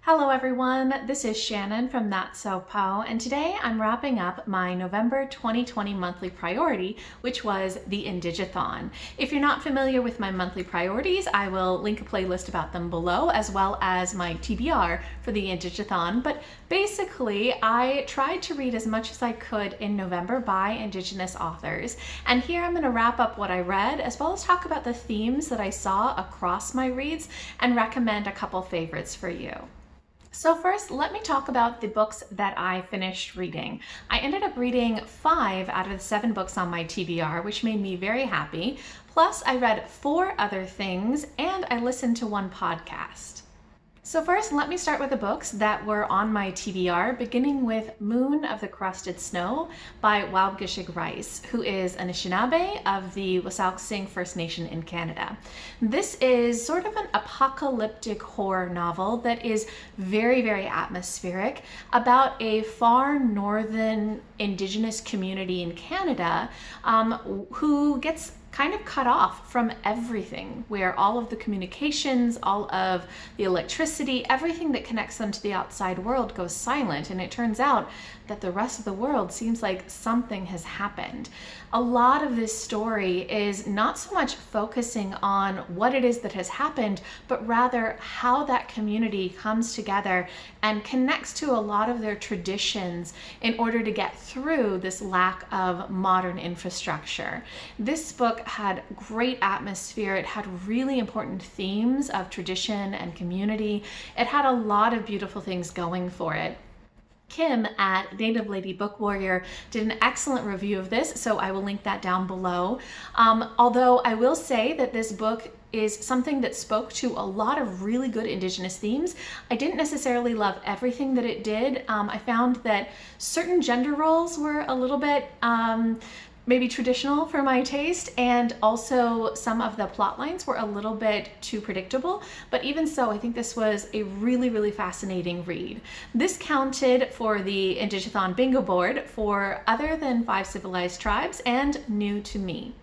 Hello everyone, this is Shannon from That's So Po, and today I'm wrapping up my November 2020 monthly priority, which was the IndigAthon. If you're not familiar with my monthly priorities, I will link a playlist about them below, as well as my TBR for the IndigAthon. But basically, I tried to read as much as I could in November by Indigenous authors, and here I'm going to wrap up what I read, as well as talk about the themes that I saw across my reads, and recommend a couple favorites for you. So first, let me talk about the books that I finished reading. I ended up reading 5 out of the 7 books on my TBR, which made me very happy. Plus, I read 4 other things, and I listened to 1 podcast. So first, let me start with the books that were on my TBR, beginning with Moon of the Crusted Snow by Wabgishig Rice, who is Anishinaabe of the Wasauksing First Nation in Canada. This is sort of an apocalyptic horror novel that is very, very atmospheric about a far northern Indigenous community in Canada who gets kind of cut off from everything, where all of the communications, all of the electricity, everything that connects them to the outside world goes silent, and it turns out that the rest of the world seems like something has happened. A lot of this story is not so much focusing on what it is that has happened, but rather how that community comes together and connects to a lot of their traditions in order to get through this lack of modern infrastructure. This book had great atmosphere. It had really important themes of tradition and community. It had a lot of beautiful things going for it. Kim at Native Lady Book Warrior did an excellent review of this, so I will link that down below. Although I will say that this book is something that spoke to a lot of really good Indigenous themes. I didn't necessarily love everything that it did. I found that certain gender roles were a little bit maybe traditional for my taste, and also some of the plot lines were a little bit too predictable, but even so, I think this was a really, really fascinating read. This counted for the IndigAthon bingo board for Other Than 5 Civilized Tribes and New to Me.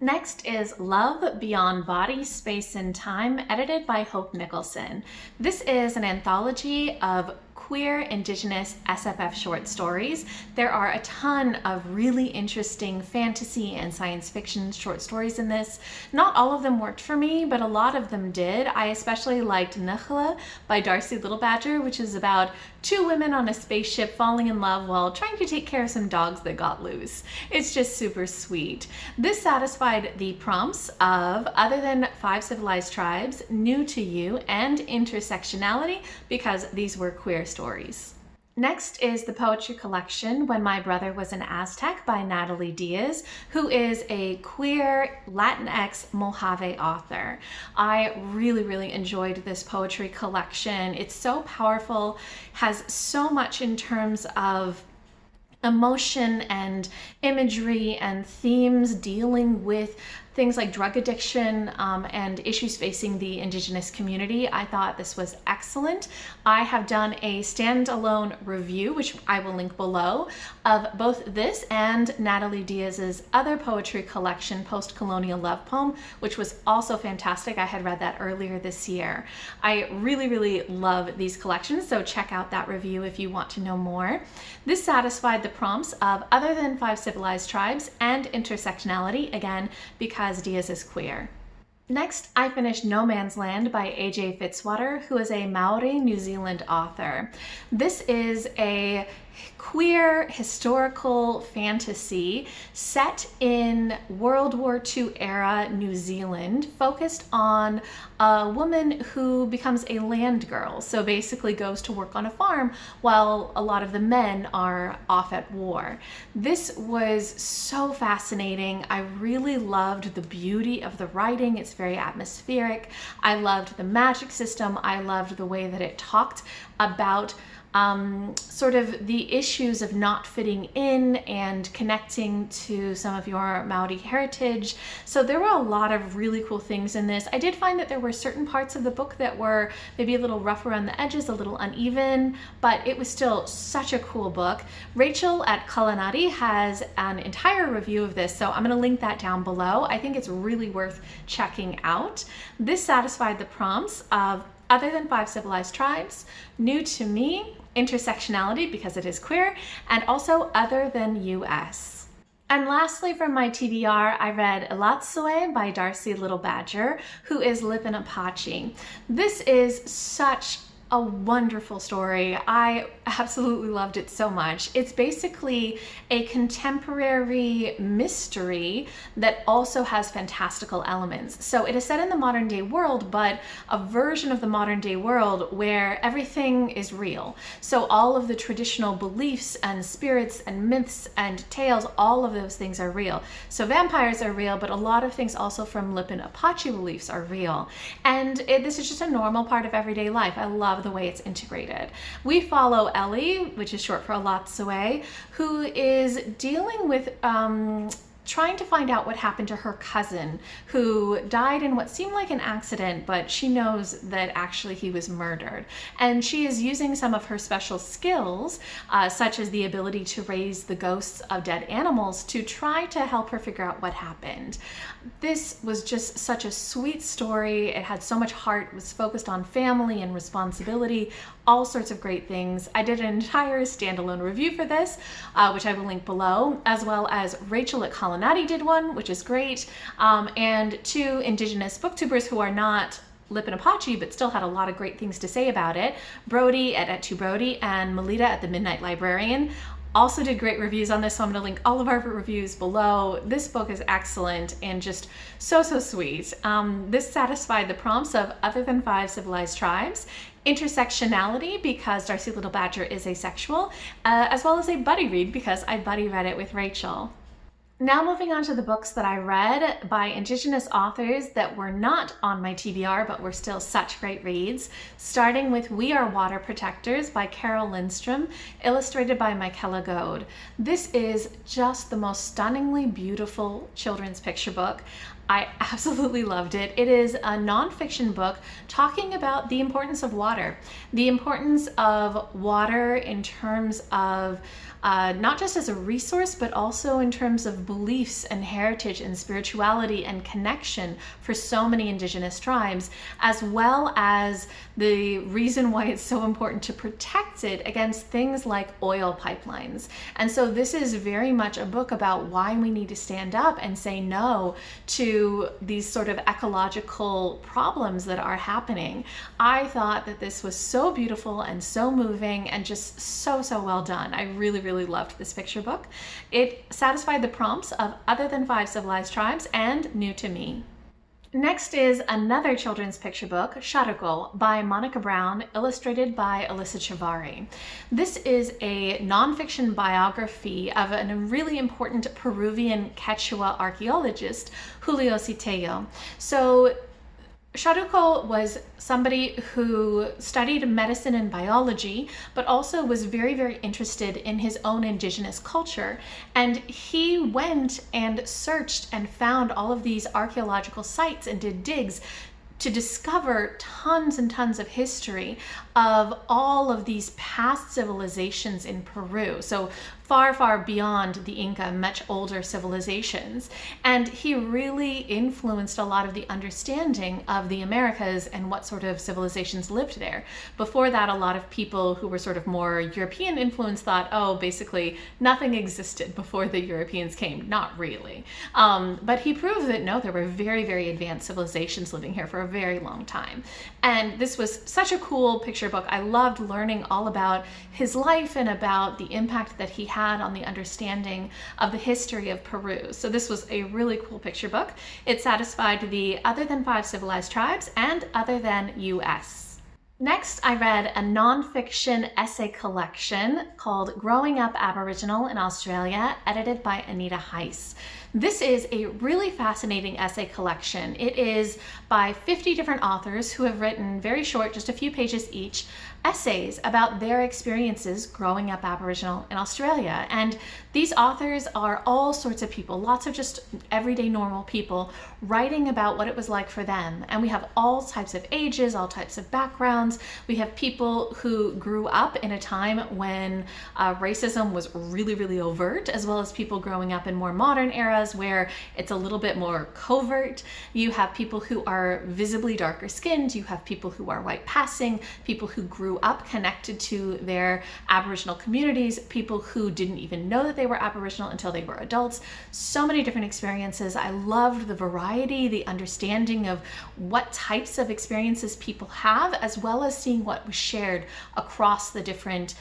Next is Love Beyond Body, Space, and Time, edited by Hope Nicholson. This is an anthology of queer Indigenous SFF short stories. There are a ton of really interesting fantasy and science fiction short stories in this. Not all of them worked for me, but a lot of them did. I especially liked Nukhla by Darcy Little Badger, which is about 2 women on a spaceship falling in love while trying to take care of some dogs that got loose. It's just super sweet. This satisfied the prompts of Other Than 5 Civilized Tribes, New to You, and Intersectionality, because these were queer stories. Next is the poetry collection When My Brother Was an Aztec by Natalie Diaz, who is a queer Latinx Mojave author. I really, really enjoyed this poetry collection. It's so powerful, has so much in terms of emotion and imagery and themes dealing with things like drug addiction and issues facing the Indigenous community. I thought this was excellent. I have done a standalone review, which I will link below, of both this and Natalie Diaz's other poetry collection, Post-Colonial Love Poem, which was also fantastic. I had read that earlier this year. I really, really love these collections, so check out that review if you want to know more. This satisfied the prompts of Other Than 5 Civilized Tribes and Intersectionality, again, because Diaz is queer. Next, I finished No Man's Land by A.J. Fitzwater, who is a Maori New Zealand author. This is a queer historical fantasy set in World War II era New Zealand, focused on a woman who becomes a land girl, so basically goes to work on a farm while a lot of the men are off at war. This was so fascinating. I really loved the beauty of the writing. It's very atmospheric. I loved the magic system. I loved the way that it talked about sort of the issues of not fitting in and connecting to some of your Maori heritage. So there were a lot of really cool things in this. I did find that there were certain parts of the book that were maybe a little rough around the edges, a little uneven, but it was still such a cool book. Rachel at Kalanadi has an entire review of this, so I'm going to link that down below. I think it's really worth checking out. This satisfied the prompts of Other Than Five Civilized Tribes, New to Me, Intersectionality because it is queer, and also Other Than US. And lastly, from my TBR, I read Elatsue by Darcy Little Badger, who is Lipan Apache. This is such a wonderful story. I absolutely loved it so much. It's basically a contemporary mystery that also has fantastical elements. So it is set in the modern day world, but a version of the modern day world where everything is real. So all of the traditional beliefs and spirits and myths and tales, all of those things are real. So vampires are real, but a lot of things also from Lipan Apache beliefs are real. And this is just a normal part of everyday life. I love the way it's integrated. We follow Ellie, which is short for Elatsue, who is dealing with trying to find out what happened to her cousin who died in what seemed like an accident, but she knows that actually he was murdered. And she is using some of her special skills, such as the ability to raise the ghosts of dead animals, to try to help her figure out what happened. This was just such a sweet story. It had so much heart, it was focused on family and responsibility, all sorts of great things. I did an entire standalone review for this, which I will link below, as well as Rachel at Kalanadi did one, which is great, and two Indigenous booktubers who are not Lipan Apache, but still had a lot of great things to say about it. Brody at Brody and Melitta at the Midnight Librarian also did great reviews on this, so I'm going to link all of our reviews below. This book is excellent and just so sweet. This satisfied the prompts of Other Than Five Civilized Tribes, Intersectionality because Darcy Little Badger is asexual, as well as a buddy read because I buddy read it with Rachel. Now moving on to the books that I read by Indigenous authors that were not on my TBR but were still such great reads, starting with We Are Water Protectors by Carol Lindstrom, illustrated by Michaela Goad. This is just the most stunningly beautiful children's picture book. I absolutely loved it. It is a nonfiction book talking about the importance of water. The importance of water in terms of not just as a resource, but also in terms of beliefs and heritage and spirituality and connection for so many Indigenous tribes, as well as the reason why it's so important to protect it against things like oil pipelines. And so this is very much a book about why we need to stand up and say no to these sort of ecological problems that are happening. I thought that this was so beautiful and so moving and just so well done. I really loved this picture book. It satisfied the prompts of Other Than Five Civilized Tribes and New to Me. Next is another children's picture book, Sharuko by Monica Brown, illustrated by Alyssa Chavari. This is a nonfiction biography of a really important Peruvian Quechua archaeologist, Julio Citello. So Sharuko was somebody who studied medicine and biology, but also was very interested in his own Indigenous culture. And he went and searched and found all of these archaeological sites and did digs to discover tons and tons of history of all of these past civilizations in Peru. So far beyond the Inca, much older civilizations. And he really influenced a lot of the understanding of the Americas and what sort of civilizations lived there. Before that, a lot of people who were sort of more European influenced thought, oh, basically nothing existed before the Europeans came. Not really. But he proved that no, there were very advanced civilizations living here for a very long time. And this was such a cool picture book. I loved learning all about his life and about the impact that he had on the understanding of the history of Peru. So this was a really cool picture book. It satisfied the Other Than Five Civilized Tribes and Other Than US. Next, I read a nonfiction essay collection called Growing Up Aboriginal in Australia, edited by Anita Heiss. This is a really fascinating essay collection. It is by 50 different authors who have written very short, just a few pages each, essays about their experiences growing up Aboriginal in Australia. And these authors are all sorts of people, lots of just everyday normal people writing about what it was like for them. And we have all types of ages, all types of backgrounds, backgrounds. We have people who grew up in a time when racism was really, really overt, as well as people growing up in more modern eras where it's a little bit more covert. You have people who are visibly darker skinned. You have people who are white passing, people who grew up connected to their Aboriginal communities, people who didn't even know that they were Aboriginal until they were adults. So many different experiences. I loved the variety, the understanding of what types of experiences people have, as well as seeing what was shared across the different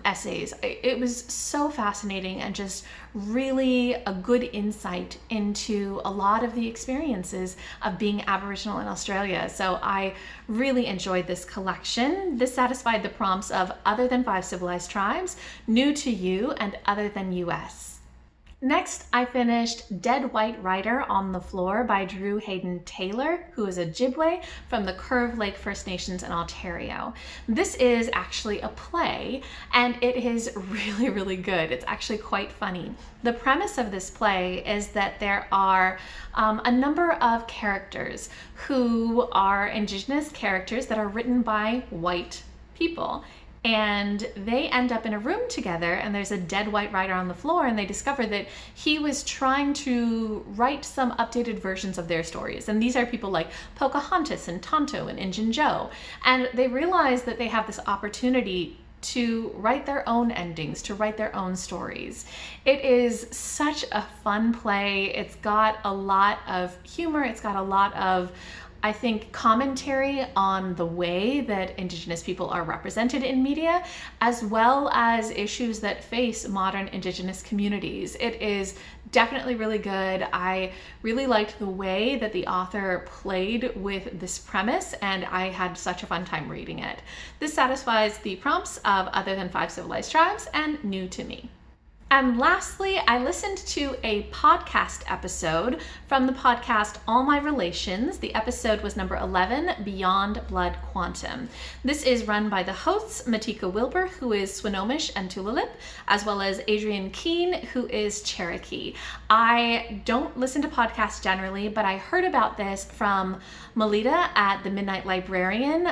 essays. It was so fascinating and just really a good insight into a lot of the experiences of being Aboriginal in Australia. So I really enjoyed this collection. This satisfied the prompts of Other Than 5 Civilized Tribes, New to You, and Other Than US. Next, I finished Dead White Rider on the Floor by Drew Hayden Taylor, who is a Ojibwe from the Curve Lake First Nations in Ontario. This is actually a play, and it is really, really good. It's actually quite funny. The premise of this play is that there are a number of characters who are Indigenous characters that are written by white people. And they end up in a room together, and there's a dead white rider on the floor, and they discover that he was trying to write some updated versions of their stories. And these are people like Pocahontas and Tonto and Injun Joe. And they realize that they have this opportunity to write their own endings, to write their own stories. It is such a fun play. It's got a lot of humor. It's got a lot of, I think, commentary on the way that Indigenous people are represented in media, as well as issues that face modern Indigenous communities. It is definitely really good. I really liked the way that the author played with this premise, and I had such a fun time reading it. This satisfies the prompts of Other Than 5 Civilized Tribes and New to Me. And lastly, I listened to a podcast episode from the podcast All My Relations. The episode was number 11, Beyond Blood Quantum. This is run by the hosts, Matika Wilbur, who is Swinomish and Tulalip, as well as Adrienne Keene, who is Cherokee. I don't listen to podcasts generally, but I heard about this from Melitta at the Midnight Librarian.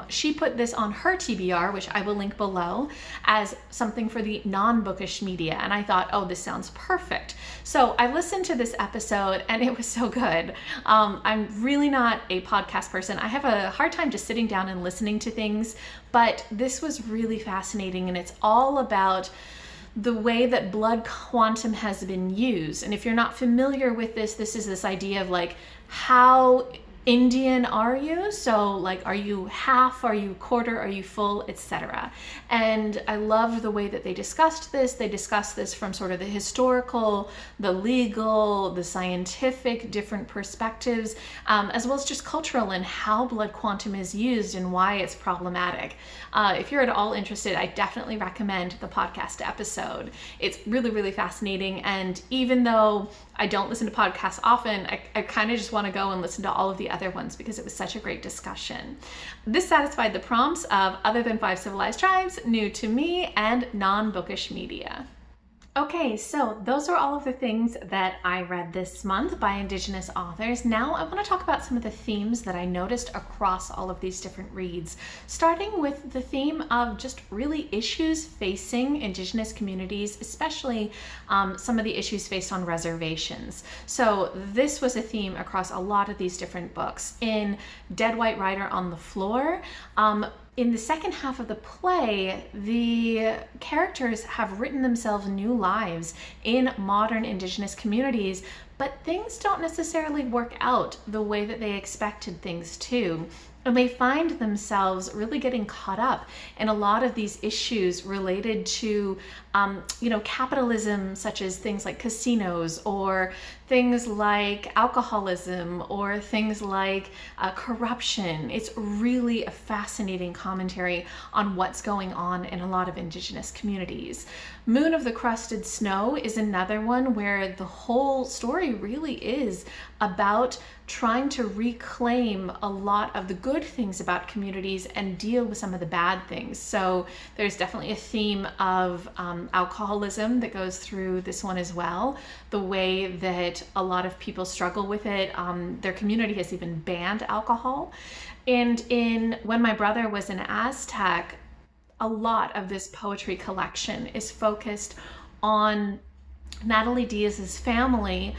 She put this on her TBR, which I will link below, as something for the non-bookish media. And I thought, oh, this sounds perfect. So I listened to this episode and it was so good. I'm really not a podcast person. I have a hard time just sitting down and listening to things, but this was really fascinating, and it's all about the way that blood quantum has been used. And if you're not familiar with this, this is this idea of like, how Indian are you? So like, are you half, are you quarter, are you full, etc. And I loved the way that they discussed this. They discussed this from sort of the historical, the legal, the scientific, different perspectives, as well as just cultural and how blood quantum is used and why it's problematic. If you're at all interested, I definitely recommend the podcast episode. It's really, really fascinating. And even though I don't listen to podcasts often, I kind of just want to go and listen to all of the other ones because it was such a great discussion. This satisfied the prompts of Other Than 5 Civilized Tribes, New to Me, and Non-bookish media. Okay, so those are all of the things that I read this month by Indigenous authors. Now I want to talk about some of the themes that I noticed across all of these different reads, starting with the theme of just really issues facing Indigenous communities, especially some of the issues faced on reservations. So this was a theme across a lot of these different books. In Dead White Rider on the Floor, in the second half of the play, the characters have written themselves new lives in modern Indigenous communities, but things don't necessarily work out the way that they expected things to. And they find themselves really getting caught up in a lot of these issues related to, capitalism, such as things like casinos, or things like alcoholism, or things like corruption. It's really a fascinating commentary on what's going on in a lot of Indigenous communities. Moon of the Crusted Snow is another one where the whole story really is about trying to reclaim a lot of the good things about communities and deal with some of the bad things. So there's definitely a theme of alcoholism that goes through this one as well. The way that a lot of people struggle with it. Their community has even banned alcohol. And in When My Brother Was an Aztec, a lot of this poetry collection is focused on Natalie Diaz's family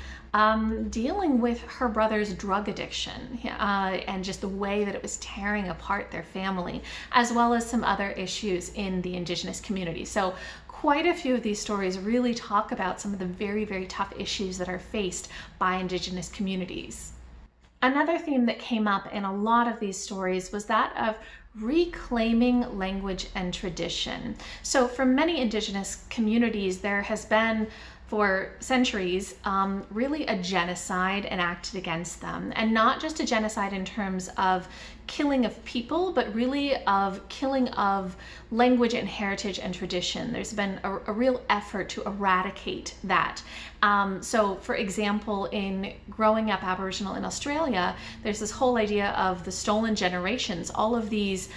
dealing with her brother's drug addiction and just the way that it was tearing apart their family, as well as some other issues in the Indigenous community. So quite a few of these stories really talk about some of the very, very tough issues that are faced by Indigenous communities. Another theme that came up in a lot of these stories was that of reclaiming language and tradition. So for many Indigenous communities, there has been for centuries really a genocide enacted against them, and not just a genocide in terms of killing of people, but really of killing of language and heritage and tradition. There's been a real effort to eradicate that. So for example, in growing up Aboriginal in Australia, there's this whole idea of the stolen generations, all of these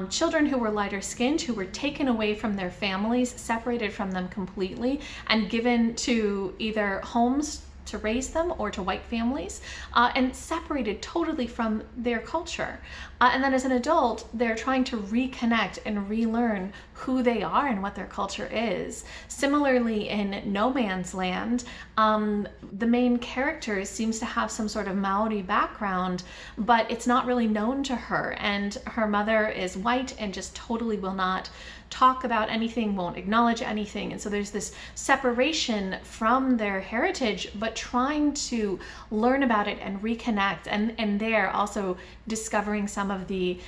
children who were lighter skinned, who were taken away from their families, separated from them completely, and given to either homes to raise them or to white families, and separated totally from their culture. And then as an adult, they're trying to reconnect and relearn who they are and what their culture is. Similarly, in No Man's Land, the main character seems to have some sort of Maori background, but it's not really known to her. And her mother is white and just totally will not talk about anything, won't acknowledge anything. And so there's this separation from their heritage, but trying to learn about it and reconnect. And they're also discovering some of the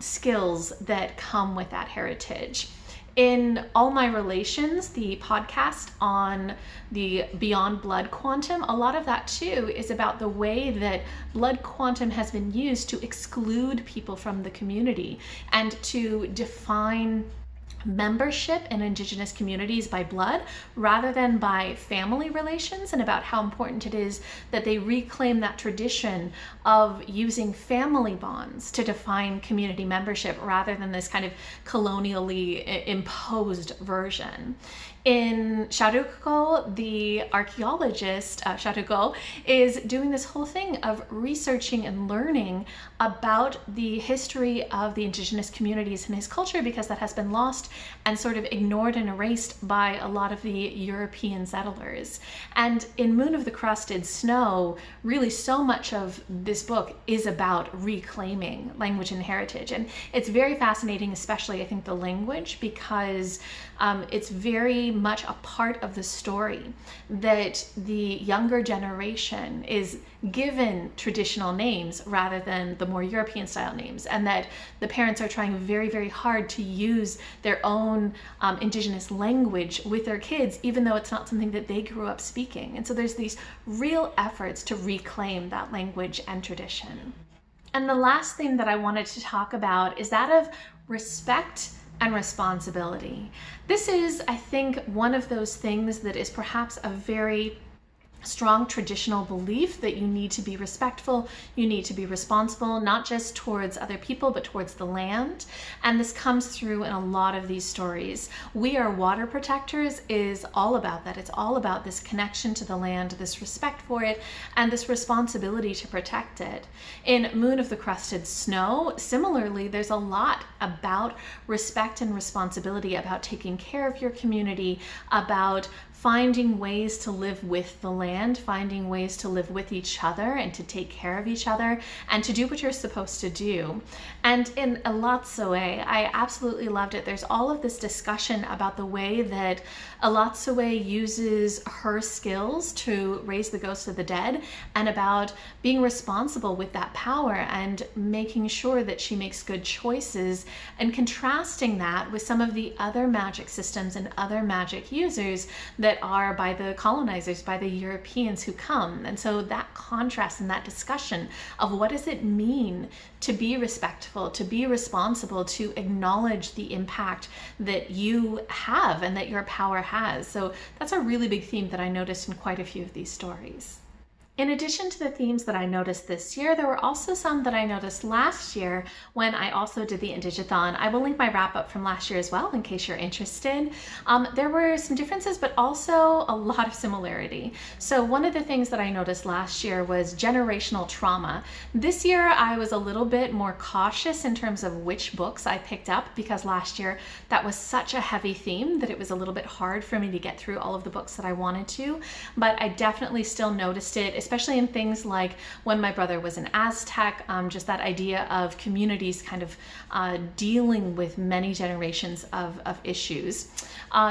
skills that come with that heritage. In All My Relations, the podcast on the Beyond Blood Quantum, a lot of that too is about the way that blood quantum has been used to exclude people from the community and to define membership in Indigenous communities by blood rather than by family relations, and about how important it is that they reclaim that tradition of using family bonds to define community membership rather than this kind of colonially imposed version. In Sharuko, the archaeologist, Sharuko, is doing this whole thing of researching and learning about the history of the Indigenous communities in his culture, because that has been lost and sort of ignored and erased by a lot of the European settlers. And in Moon of the Crusted Snow, really so much of this book is about reclaiming language and heritage. And it's very fascinating, especially I think the language, because it's very much a part of the story that the younger generation is given traditional names rather than the more European style names, and that the parents are trying very, very hard to use their own Indigenous language with their kids, even though it's not something that they grew up speaking. And so there's these real efforts to reclaim that language and tradition. And the last thing that I wanted to talk about is that of respect and responsibility. This is, I think, one of those things that is perhaps a very strong traditional belief that you need to be respectful, you need to be responsible, not just towards other people, but towards the land. And this comes through in a lot of these stories. We Are Water Protectors is all about that. It's all about this connection to the land, this respect for it, and this responsibility to protect it. In Moon of the Crusted Snow, similarly, there's a lot about respect and responsibility, about taking care of your community, about finding ways to live with the land, finding ways to live with each other and to take care of each other and to do what you're supposed to do. And in Elatsoe, I absolutely loved it. There's all of this discussion about the way that Elatsoe uses her skills to raise the ghosts of the dead, and about being responsible with that power and making sure that she makes good choices, and contrasting that with some of the other magic systems and other magic users that are by the colonizers, by the Europeans who come. And so that contrast and that discussion of what does it mean to be respectful, to be responsible, to acknowledge the impact that you have and that your power has. So that's a really big theme that I noticed in quite a few of these stories. In addition to the themes that I noticed this year, there were also some that I noticed last year when I also did the IndigAthon. I will link my wrap up from last year as well in case you're interested. There were some differences, but also a lot of similarity. So one of the things that I noticed last year was generational trauma. This year I was a little bit more cautious in terms of which books I picked up, because last year that was such a heavy theme that it was a little bit hard for me to get through all of the books that I wanted to, but I definitely still noticed it, especially in things like When My Brother Was an Aztec, just that idea of communities kind of dealing with many generations of issues.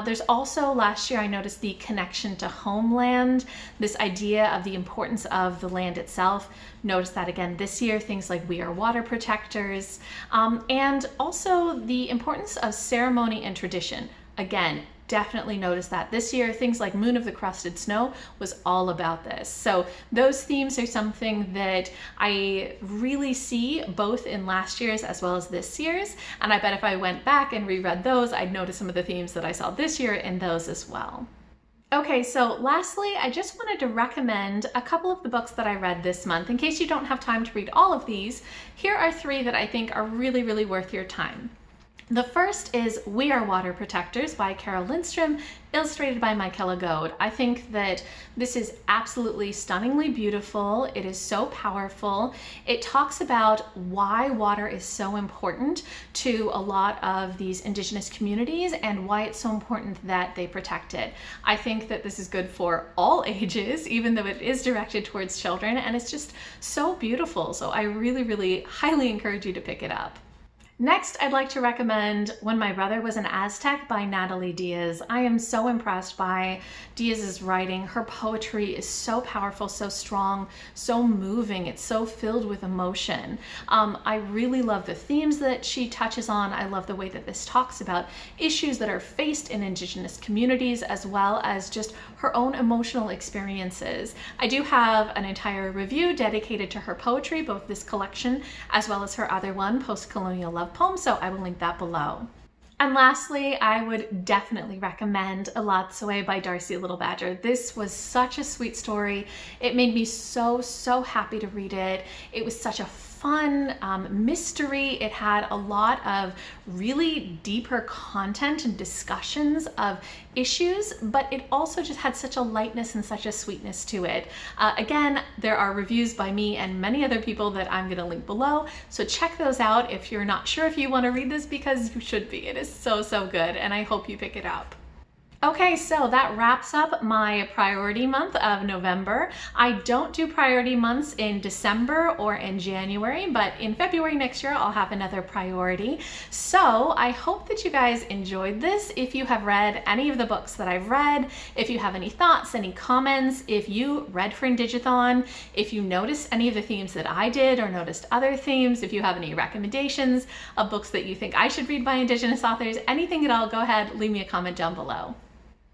There's also, last year I noticed the connection to homeland, this idea of the importance of the land itself. Notice that again this year, things like We Are Water Protectors, and also the importance of ceremony and tradition. Again, definitely noticed that this year. Things like Moon of the Crusted Snow was all about this. So those themes are something that I really see both in last year's as well as this year's, and I bet if I went back and reread those, I'd notice some of the themes that I saw this year in those as well. Okay, so lastly, I just wanted to recommend a couple of the books that I read this month. In case you don't have time to read all of these, here are 3 that I think are really, really worth your time. The first is We Are Water Protectors by Carol Lindstrom, illustrated by Michaela Goad. I think that this is absolutely stunningly beautiful. It is so powerful. It talks about why water is so important to a lot of these Indigenous communities and why it's so important that they protect it. I think that this is good for all ages, even though it is directed towards children, and it's just so beautiful. So I really, really highly encourage you to pick it up. Next, I'd like to recommend When My Brother Was an Aztec by Natalie Diaz. I am so impressed by Diaz's writing. Her poetry is so powerful, so strong, so moving. It's so filled with emotion. I really love the themes that she touches on. I love the way that this talks about issues that are faced in Indigenous communities, as well as just her own emotional experiences. I do have an entire review dedicated to her poetry, both this collection as well as her other one, Post-Colonial Love Poem, so I will link that below. And lastly, I would definitely recommend Elatsoe by Darcy Little Badger. This was such a sweet story. It made me so, so happy to read it. It was such a fun mystery. It had a lot of really deeper content and discussions of issues, but it also just had such a lightness and such a sweetness to it. Again, there are reviews by me and many other people that I'm gonna link below, so check those out if you're not sure if you want to read this, because you should be. It is so, so good, and I hope you pick it up. Okay, so that wraps up my priority month of November. I don't do priority months in December or in January, but in February next year, I'll have another priority. So I hope that you guys enjoyed this. If you have read any of the books that I've read, if you have any thoughts, any comments, if you read for IndigAthon, if you noticed any of the themes that I did or noticed other themes, if you have any recommendations of books that you think I should read by Indigenous authors, anything at all, go ahead, leave me a comment down below.